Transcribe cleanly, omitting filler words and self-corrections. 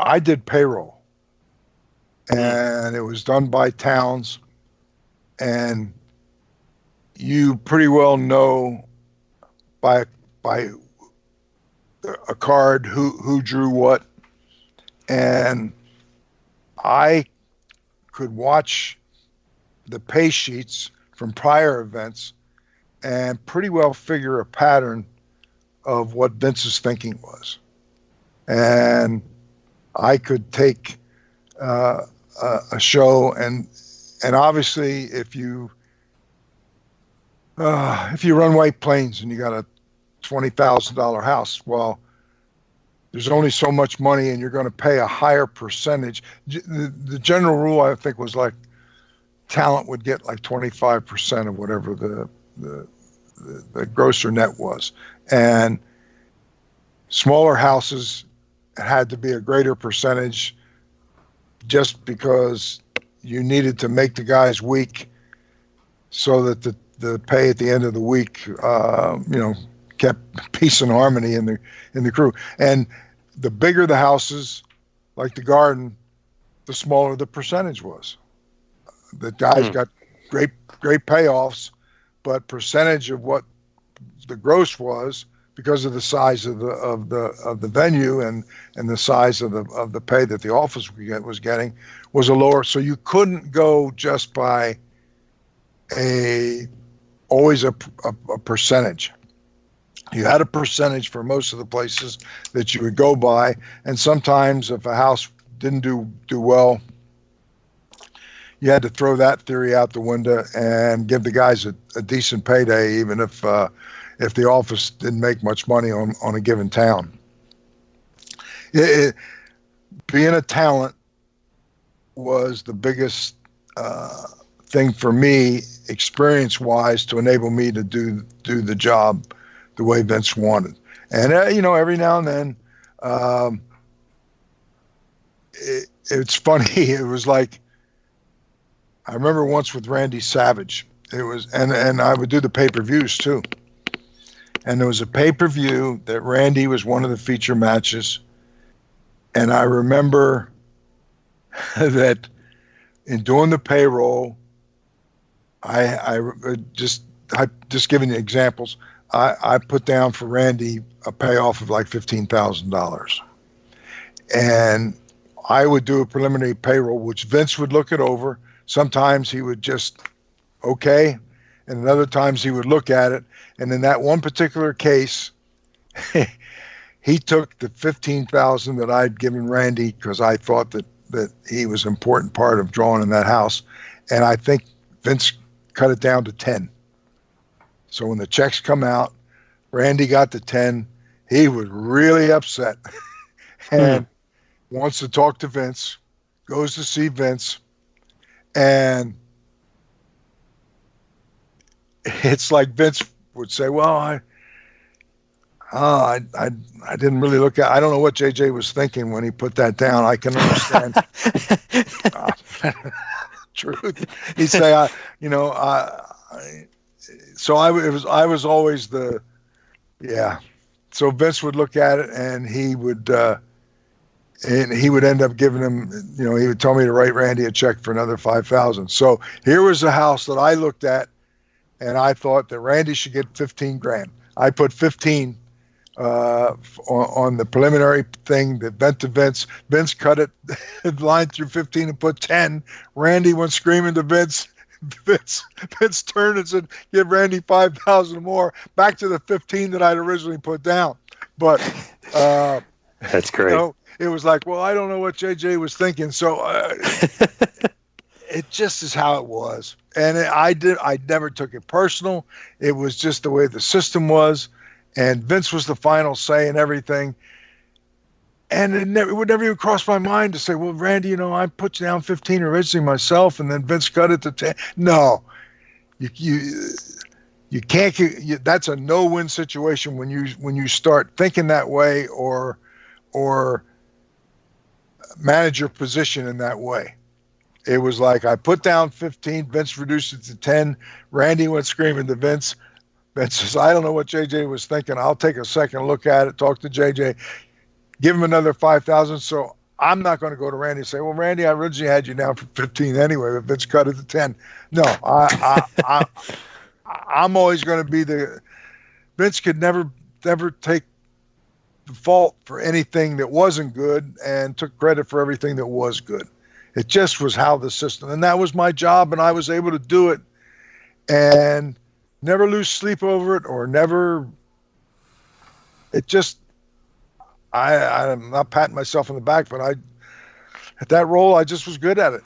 I did payroll, and it was done by towns, and you pretty well know by a card who drew what, and I could watch the pay sheets from prior events and pretty well figure a pattern of what Vince's thinking was. And I could take a show, and obviously if you run White Plains and you got a $20,000 house, well, there's only so much money and you're going to pay a higher percentage. The general rule, I think, was like talent would get like 25% of whatever the gross or net was. And smaller houses had to be a greater percentage just because you needed to make the guys weak so that the pay at the end of the week, kept peace and harmony in the crew. And the bigger the houses, like the Garden, the smaller the percentage was. The guys got great payoffs, but percentage of what the gross was, because of the size of the venue and the size of the pay that the office was getting, was a lower. So you couldn't go just by always a percentage. You had a percentage for most of the places that you would go by, and sometimes if a house didn't do well, you had to throw that theory out the window and give the guys a decent payday, even if the office didn't make much money on a given town. Being a talent was the biggest thing for me, experience-wise, to enable me to do the job the way Vince wanted. And every now and then, it's funny. It was like, I remember once with Randy Savage. It was, and I would do the pay-per-views too. And there was a pay-per-view that Randy was one of the feature matches. And I remember that in doing the payroll, I just giving you examples, I put down for Randy a payoff of like $15,000. And I would do a preliminary payroll, which Vince would look it over. Sometimes he would just, okay. And other times he would look at it. And in that one particular case, he took the $15,000 that I'd given Randy, because I thought that he was an important part of drawing in that house. And I think Vince cut it down to 10. So when the checks come out, Randy got the 10. He was really upset and wants to talk to Vince, goes to see Vince. And it's like Vince would say, well, I didn't really look at, I don't know what JJ was thinking when he put that down. I can understand. Truth. He'd say, I was always the, yeah. So Vince would look at it and he would end up giving him, he would tell me to write Randy a check for another $5,000. So here was a house that I looked at and I thought that Randy should get 15 grand. I put 15 on the preliminary thing that went to Vince. Vince cut it line through 15 and put 10. Randy went screaming to Vince. Vince turned and said, give Randy 5,000 more, back to the 15 that I'd originally put down. But that's great. It was like, well, I don't know what JJ was thinking. So it just is how it was. And I never took it personal. It was just the way the system was. And Vince was the final say and everything. And it would never even cross my mind to say, well, Randy, I put down 15 originally myself, and then Vince cut it to 10. No, you can't. That's a no-win situation when you start thinking that way or manage your position in that way. It was like, I put down 15, Vince reduced it to 10. Randy went screaming to Vince. Vince says, I don't know what JJ was thinking. I'll take a second look at it, talk to JJ, give him another 5,000. So I'm not going to go to Randy and say, well, Randy, I originally had you down for 15 anyway, but Vince cut it to 10. No, I'm always going to be Vince could never take the fault for anything that wasn't good and took credit for everything that was good. It just was how the system, and that was my job, and I was able to do it and never lose sleep over it or never, it just, I'm not patting myself on the back, but at that role, I just was good at it.